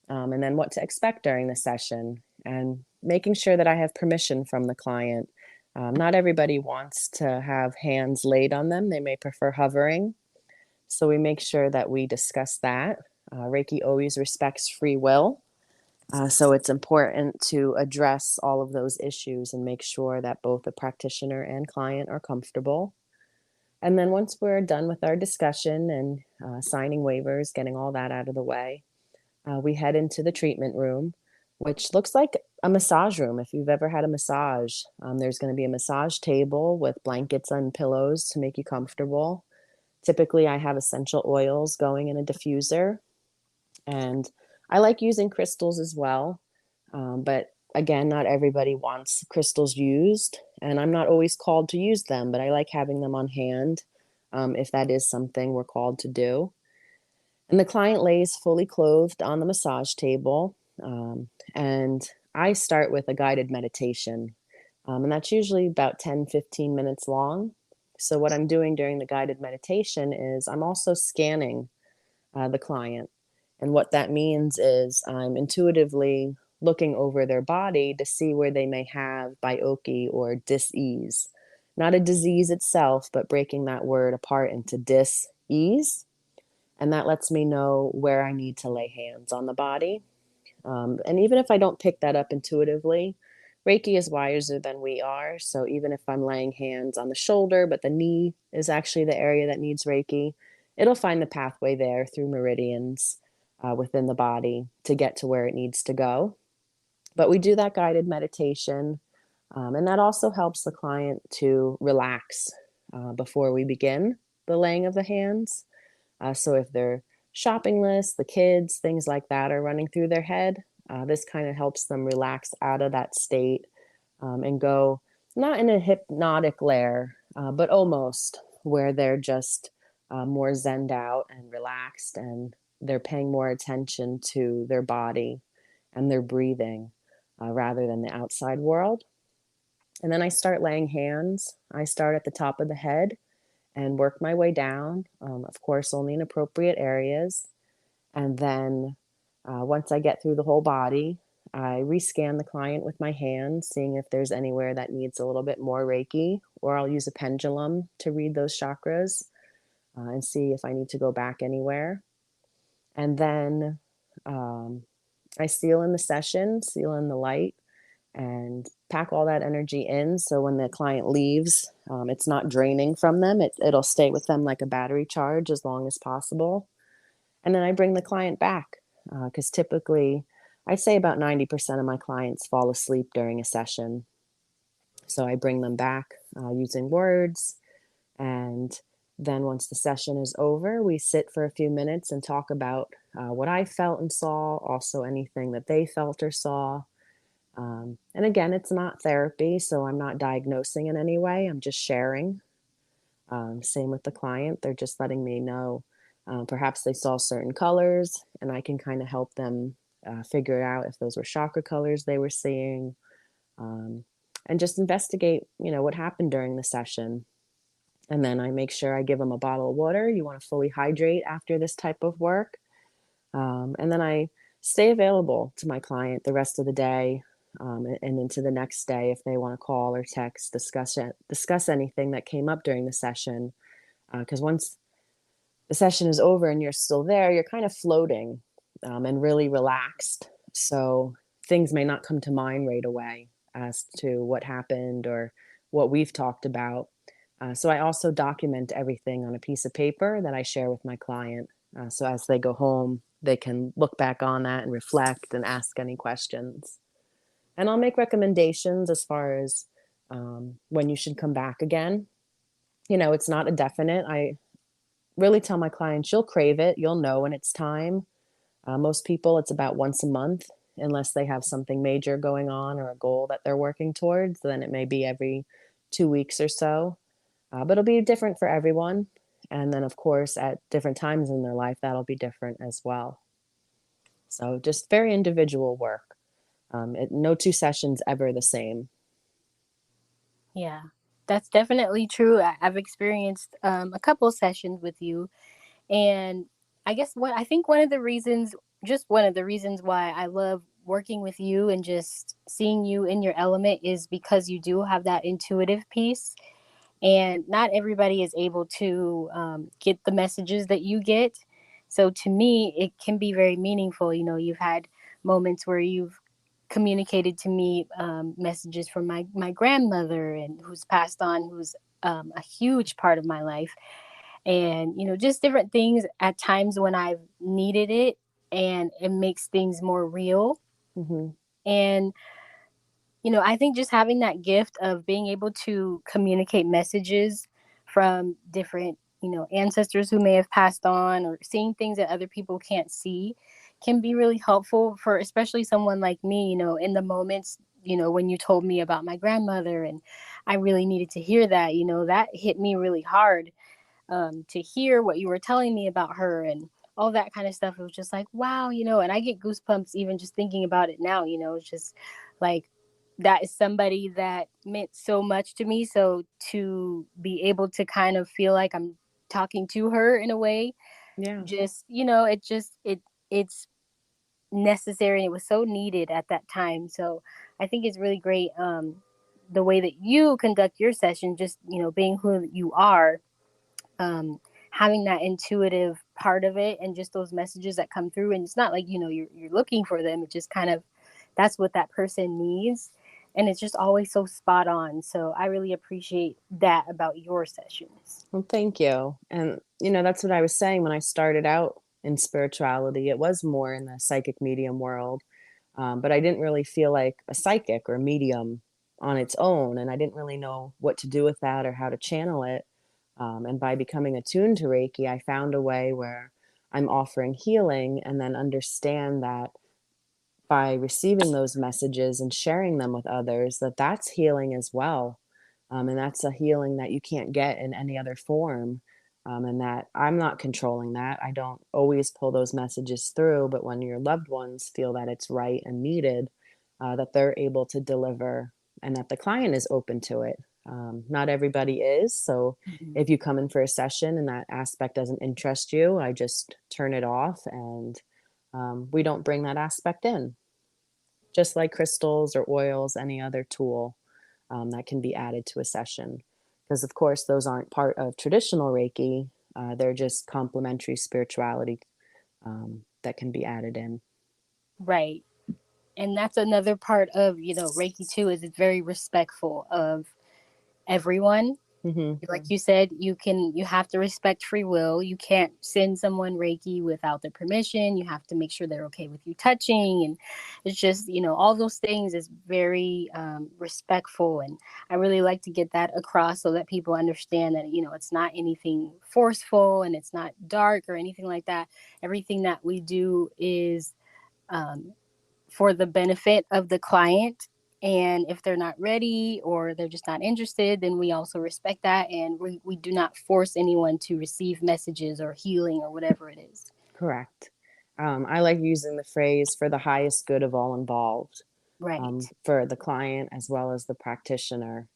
Speaker 2: And then what to expect during the session, and making sure that I have permission from the client. Not everybody wants to have hands laid on them; they may prefer hovering. So we make sure that we discuss that. Reiki always respects free will. So it's important to address all of those issues and make sure that both the practitioner and client are comfortable. And then once we're done with our discussion and signing waivers, getting all that out of the way, we head into the treatment room, which looks like a massage room. If you've ever had a massage, there's going to be a massage table with blankets and pillows to make you comfortable. Typically, I have essential oils going in a diffuser, and I like using crystals as well. But again, not everybody wants crystals used, and I'm not always called to use them, but I like having them on hand if that is something we're called to do. And the client lays fully clothed on the massage table, and I start with a guided meditation, and that's usually about 10-15 minutes long. So, what I'm doing during the guided meditation is I'm also scanning the client. And what that means is I'm intuitively looking over their body to see where they may have bioki or dis-ease. Not a disease itself, but breaking that word apart into dis-ease. And that lets me know where I need to lay hands on the body. And even if I don't pick that up intuitively, Reiki is wiser than we are. So even if I'm laying hands on the shoulder, but the knee is actually the area that needs Reiki, it'll find the pathway there through meridians within the body to get to where it needs to go. But we do that guided meditation, and that also helps the client to relax before we begin the laying of the hands. So if their shopping list, the kids, things like that are running through their head, this kind of helps them relax out of that state and go not in a hypnotic layer, but almost where they're just more zenned out and relaxed, and they're paying more attention to their body and their breathing rather than the outside world. And then I start laying hands. I start at the top of the head and work my way down, of course, only in appropriate areas. And then once I get through the whole body, I rescan the client with my hand, seeing if there's anywhere that needs a little bit more Reiki, or I'll use a pendulum to read those chakras and see if I need to go back anywhere. And then I seal in the session, seal in the light, and pack all that energy in. So when the client leaves, it's not draining from them. It'll stay with them like a battery charge as long as possible. And then I bring the client back because typically I'd say about 90% of my clients fall asleep during a session. So I bring them back using words. And then once the session is over, we sit for a few minutes and talk about what I felt and saw, also anything that they felt or saw. And again, it's not therapy, so I'm not diagnosing in any way. I'm just sharing. Same with the client. They're just letting me know perhaps they saw certain colors, and I can kind of help them figure out if those were chakra colors they were seeing, um, and just investigate, what happened during the session. And then I make sure I give them a bottle of water. You want to fully hydrate after this type of work. And then I stay available to my client the rest of the day and into the next day if they want to call or text, discuss anything that came up during the session. Because once the session is over and you're still there, you're kind of floating and really relaxed. So things may not come to mind right away as to what happened or what we've talked about. So I also document everything on a piece of paper that I share with my client. So as they go home, they can look back on that and reflect and ask any questions. And I'll make recommendations as far as when you should come back again. It's not a definite. I really tell my clients, you'll crave it. You'll know when it's time. Most people, it's about once a month, unless they have something major going on or a goal that they're working towards. Then it may be every 2 weeks or so. But it'll be different for everyone. And then, of course, at different times in their life, that'll be different as well. So just very individual work. No two sessions ever the same.
Speaker 1: Yeah, that's definitely true. I've experienced a couple sessions with you, and I guess what I think one of the reasons, just one of the reasons why I love working with you and just seeing you in your element is because you do have that intuitive piece, and not everybody is able to get the messages that you get. So to me, it can be very meaningful. You've had moments where you've communicated to me messages from my grandmother, and who's passed on, who's a huge part of my life, and just different things at times when I've needed it, and it makes things more real.
Speaker 2: Mm-hmm.
Speaker 1: And I think just having that gift of being able to communicate messages from different, ancestors who may have passed on, or seeing things that other people can't see, can be really helpful for especially someone like me, in the moments, when you told me about my grandmother, and I really needed to hear that, that hit me really hard, to hear what you were telling me about her and all that kind of stuff. It was just like, wow, and I get goosebumps even just thinking about it now. It's just like, that is somebody that meant so much to me. So to be able to kind of feel like I'm talking to her in a way,
Speaker 2: Yeah.
Speaker 1: just, it's necessary, and it was so needed at that time. So I think it's really great, the way that you conduct your session, just, being who you are, um, having that intuitive part of it, and just those messages that come through. And it's not like, you're looking for them. It just kind of, that's what that person needs. And it's just always so spot on. So I really appreciate that about your sessions.
Speaker 2: Well, thank you. And, that's what I was saying when I started out in spirituality. It was more in the psychic medium world, but I didn't really feel like a psychic or medium on its own. And I didn't really know what to do with that or how to channel it. And by becoming attuned to Reiki, I found a way where I'm offering healing and then understand that by receiving those messages and sharing them with others, that's healing as well. And that's a healing that you can't get in any other form. And that I'm not controlling that. I don't always pull those messages through, but when your loved ones feel that it's right and needed, that they're able to deliver and that the client is open to it. Not everybody is. So
Speaker 1: Mhm.
Speaker 2: if you come in for a session and that aspect doesn't interest you, I just turn it off, and we don't bring that aspect in. Just like crystals or oils, any other tool that can be added to a session. Because, of course, those aren't part of traditional Reiki, they're just complementary spirituality that can be added in.
Speaker 1: Right. And that's another part of, Reiki too, is it's very respectful of everyone.
Speaker 2: Hmm.
Speaker 1: Like you said, you have to respect free will. You can't send someone Reiki without their permission. You have to make sure they're okay with you touching, and it's just, all those things is very respectful. And I really like to get that across so that people understand that, it's not anything forceful and it's not dark or anything like that. Everything that we do is um, for the benefit of the client. And if they're not ready or they're just not interested, then we also respect that. And we do not force anyone to receive messages or healing or whatever it is.
Speaker 2: Correct. I like using the phrase for the highest good of all involved,
Speaker 1: Right.
Speaker 2: for the client as well as the practitioner.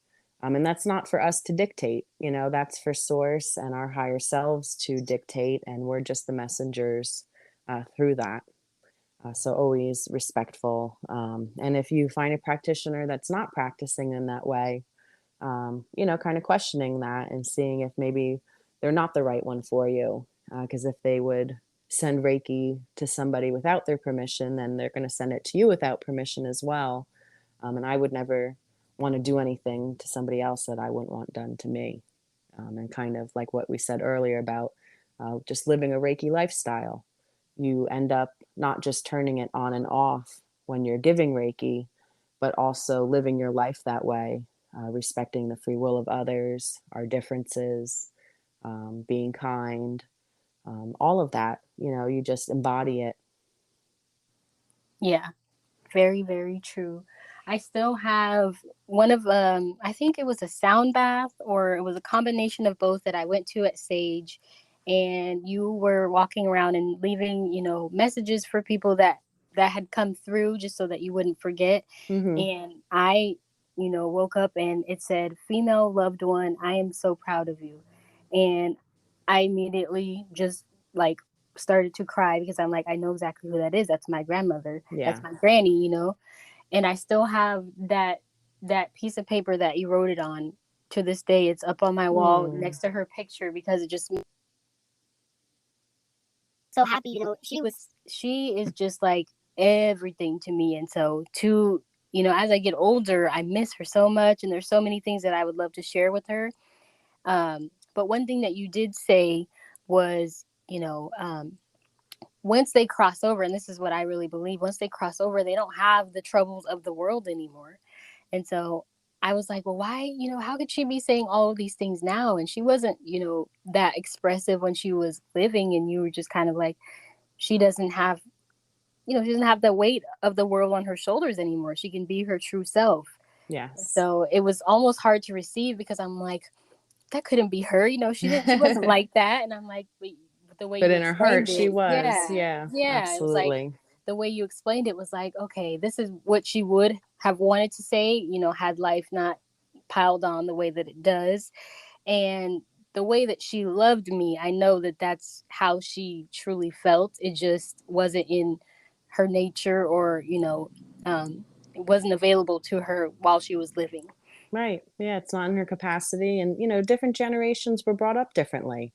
Speaker 2: And that's not for us to dictate, that's for source and our higher selves to dictate, and we're just the messengers through that. So always respectful. And if you find a practitioner that's not practicing in that way, kind of questioning that and seeing if maybe they're not the right one for you. Because if they would send Reiki to somebody without their permission, then they're going to send it to you without permission as well. And I would never want to do anything to somebody else that I wouldn't want done to me. And kind of like what we said earlier about just living a Reiki lifestyle. You end up not just turning it on and off when you're giving Reiki, but also living your life that way, respecting the free will of others, our differences, being kind, all of that. You just embody it.
Speaker 1: Yeah. Very, very true. I still have one of I think it was a sound bath or it was a combination of both that I went to at Sage, and you were walking around and leaving, messages for people that had come through just so that you wouldn't forget.
Speaker 2: Hmm.
Speaker 1: And I, woke up and it said, "Female loved one, I am so proud of you." And I immediately just like started to cry because I'm like, I know exactly who that is. That's my grandmother. That's
Speaker 2: Yeah.
Speaker 1: my granny. And I still have that piece of paper that you wrote it on to this day. It's up on my wall
Speaker 2: Mm.
Speaker 1: next to her picture because it just so happy. She is just like everything to me. And so to as I get older, I miss her so much, and there's so many things that I would love to share with her. But one thing that you did say was, once they cross over, and this is what I really believe, once they cross over, they don't have the troubles of the world anymore. And so I was like, well, why, how could she be saying all of these things now? And she wasn't, that expressive when she was living. And you were just kind of like, she doesn't have, she doesn't have the weight of the world on her shoulders anymore. She can be her true self.
Speaker 2: Yes.
Speaker 1: So it was almost hard to receive because I'm like, that couldn't be her. She wasn't like that. And I'm like, but the way
Speaker 2: But
Speaker 1: you
Speaker 2: in her heart,
Speaker 1: explained
Speaker 2: she
Speaker 1: it,
Speaker 2: was.
Speaker 1: yeah,
Speaker 2: Yeah,
Speaker 1: yeah, it was like
Speaker 2: absolutely.
Speaker 1: the way you explained it was like, okay, this is what she would have wanted to say, had life not piled on the way that it does. And the way that she loved me, I know that that's how she truly felt. It just wasn't in her nature, or, it wasn't available to her while she was living.
Speaker 2: Right. Yeah, it's not in her capacity. And, different generations were brought up differently.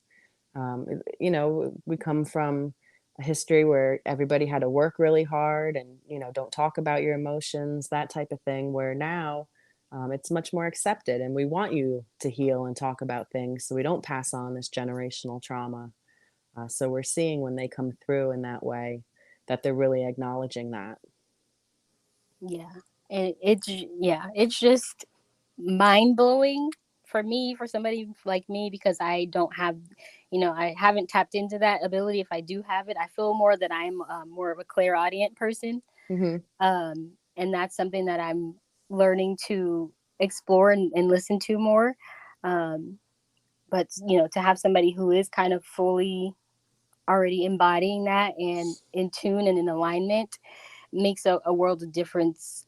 Speaker 2: We come from a history where everybody had to work really hard and, don't talk about your emotions, that type of thing, where now it's much more accepted, and we want you to heal and talk about things so we don't pass on this generational trauma. So we're seeing when they come through in that way that they're really acknowledging that.
Speaker 1: Yeah. And it's just mind blowing for me, for somebody like me, because I don't have, I haven't tapped into that ability. If I do have it, I feel more that I'm more of a clairaudient person.
Speaker 2: Hmm.
Speaker 1: And that's something that I'm learning to explore and listen to more. Um, but, to have somebody who is kind of fully already embodying that and in tune and in alignment makes a world of difference.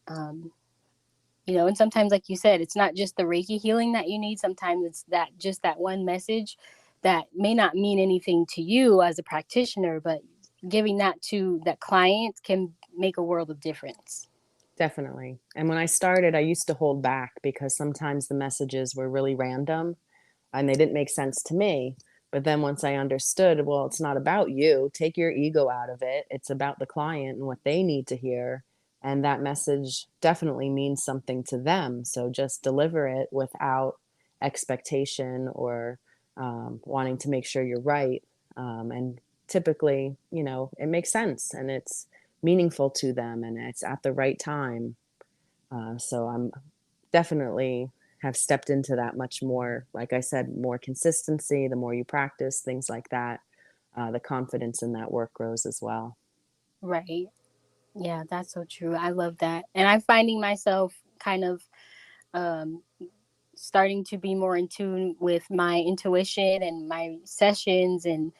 Speaker 1: You know, and sometimes, like you said, it's not just the Reiki healing that you need. Sometimes it's that just that one message that may not mean anything to you as a practitioner, but giving that to that client can make a world of difference.
Speaker 2: Definitely. And when I started, I used to hold back because sometimes the messages were really random and they didn't make sense to me. But then once I understood, well, it's not about you. Take your ego out of it. It's about the client and what they need to hear. And that message definitely means something to them. So just deliver it without expectation or wanting to make sure you're right. And typically, it makes sense and it's meaningful to them and it's at the right time. So I'm definitely have stepped into that much more. Like I said, more consistency, the more you practice, things like that, the confidence in that work grows as well.
Speaker 1: Right. Yeah, that's so true. I love that. And I'm finding myself kind of um, starting to be more in tune with my intuition and my sessions and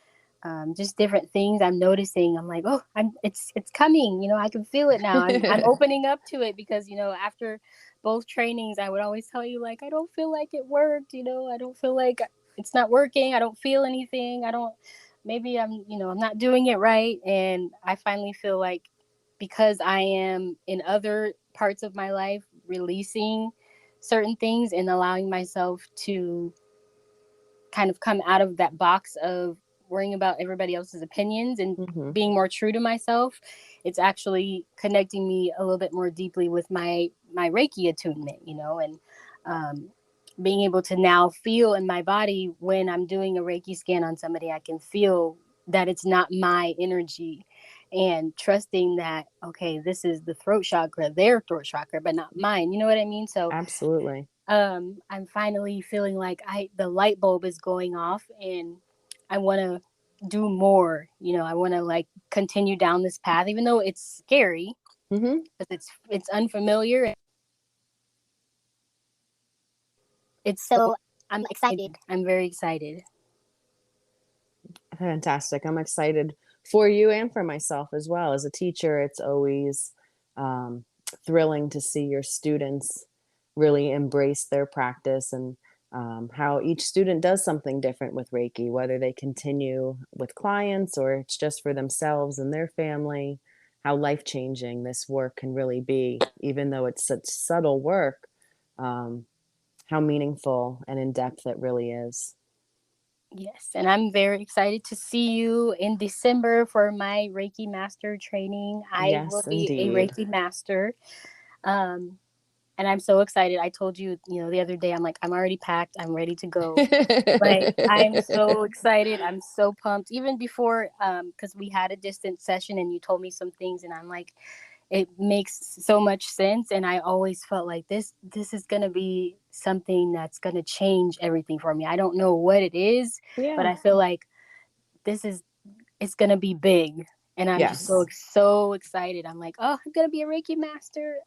Speaker 1: just different things I'm noticing. I'm like, oh, it's coming. You know, I can feel it now. I'm opening up to it because after both trainings, I would always tell you like I don't feel like it worked. You know, I don't feel like it's not working. I don't feel anything. I don't. Maybe I'm not doing it right. And I finally feel like because I am in other parts of my life releasing certain things and allowing myself to kind of come out of that box of worrying about everybody else's opinions and
Speaker 2: Hmm.
Speaker 1: being more true to myself, it's actually connecting me a little bit more deeply with my Reiki attunement, and um, being able to now feel in my body when I'm doing a Reiki scan on somebody, I can feel that it's not my energy and trusting that, okay, this is the throat chakra, their throat chakra, but not mine. You know what I mean? So
Speaker 2: Absolutely.
Speaker 1: I'm finally feeling like the light bulb is going off and I want to do more. I want to like continue down this path, even though it's scary
Speaker 2: Hmm.
Speaker 1: because it's unfamiliar. It's so I'm excited. I'm very excited.
Speaker 2: Fantastic. I'm excited for you and for myself as well. As a teacher, it's always um, thrilling to see your students really embrace their practice and how each student does something different with Reiki, whether they continue with clients or it's just for themselves and their family, how life changing this work can really be, even though it's such subtle work, um, how meaningful and in depth it really is.
Speaker 1: Yes, and I'm very excited to see you in December for my Reiki Master training. I will
Speaker 2: Yes,
Speaker 1: be a
Speaker 2: indeed.
Speaker 1: Reiki Master. Um, and I'm so excited. I told you, the other day, I'm like, I'm already packed. I'm ready to go. Like, I'm so excited. I'm so pumped. Even before, because we had a distant session and you told me some things, and I'm like, it makes so much sense. And I always felt like this is gonna be something that's gonna change everything for me. I don't know what it is, but
Speaker 2: Yeah.
Speaker 1: I feel like this is it's gonna be big. And I'm just so
Speaker 2: Yes.
Speaker 1: so excited. I'm like, oh, I'm gonna be a Reiki master.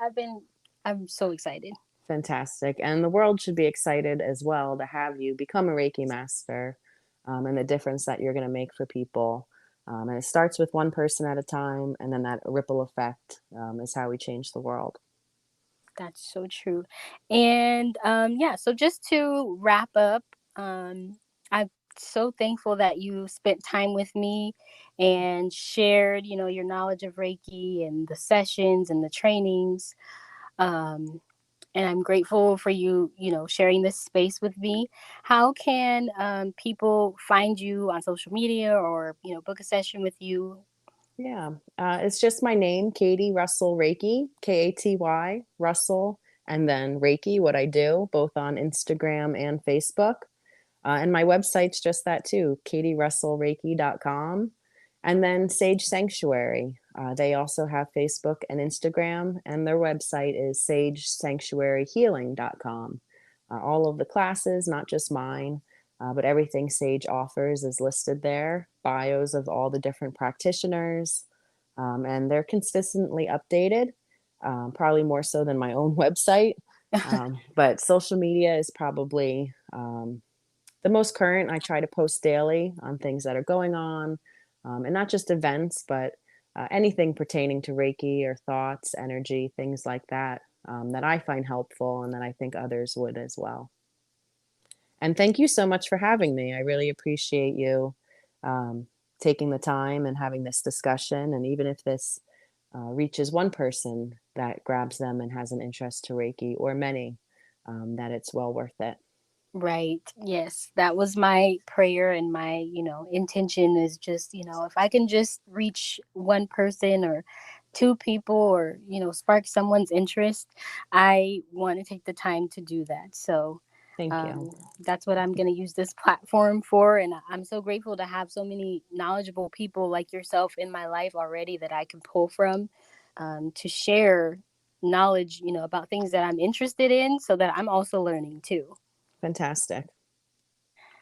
Speaker 1: I'm so excited.
Speaker 2: Fantastic. And the world should be excited as well to have you become a Reiki master and the difference that you're going to make for people. And it starts with one person at a time, and then that ripple effect is how we change the world.
Speaker 1: That's so true. And yeah, so just to wrap up, I'm so thankful that you spent time with me and shared, your knowledge of Reiki and the sessions and the trainings. Um, and I'm grateful for you, sharing this space with me. How can people find you on social media or, book a session with you?
Speaker 2: Yeah. It's just my name, Katy Russell Reiki, Katy Russell, and then Reiki, what I do, both on Instagram and Facebook. And my website's just that too, katyrussellreiki.com. And then Sage Sanctuary. They also have Facebook and Instagram, and their website is sagesanctuaryhealing.com. All of the classes, not just mine, but everything Sage offers is listed there, bios of all the different practitioners, and they're consistently updated, probably more so than my own website. But social media is probably the most current. I try to post daily on things that are going on, and not just events, but anything pertaining to Reiki or thoughts, energy, things like that. that I find helpful and that I think others would as well. And thank you so much for having me. I really appreciate you um, taking the time and having this discussion. And even if this reaches one person that grabs them and has an interest to Reiki, or many, that it's well worth it.
Speaker 1: Right. Yes. That was my prayer and my, intention is just, if I can just reach one person or two people or, spark someone's interest, I want to take the time to do that. So
Speaker 2: Thank you.
Speaker 1: that's what I'm going to use this platform for. And I'm so grateful to have so many knowledgeable people like yourself in my life already that I can pull from to share knowledge, about things that I'm interested in so that I'm also learning too.
Speaker 2: Fantastic.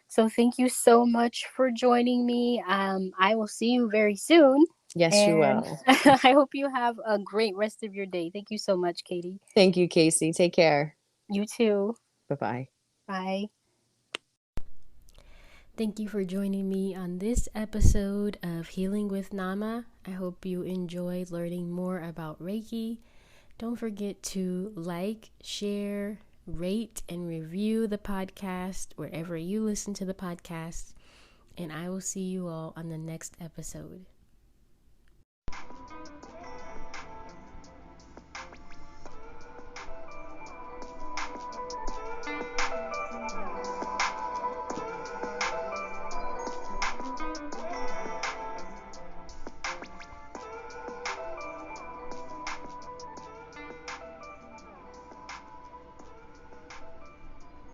Speaker 1: So thank you so much for joining me. I will see you very soon.
Speaker 2: Yes, you
Speaker 1: And
Speaker 2: will.
Speaker 1: I hope you have a great rest of your day. Thank you so much, Katy.
Speaker 2: Thank you, Casey. Take care.
Speaker 1: You too.
Speaker 2: Bye-bye.
Speaker 1: Bye. Thank you for joining me on this episode of Healing with Nama. I hope you enjoyed learning more about Reiki. Don't forget to like, share, rate, and review the podcast wherever you listen to the podcast. And I will see you all on the next episode.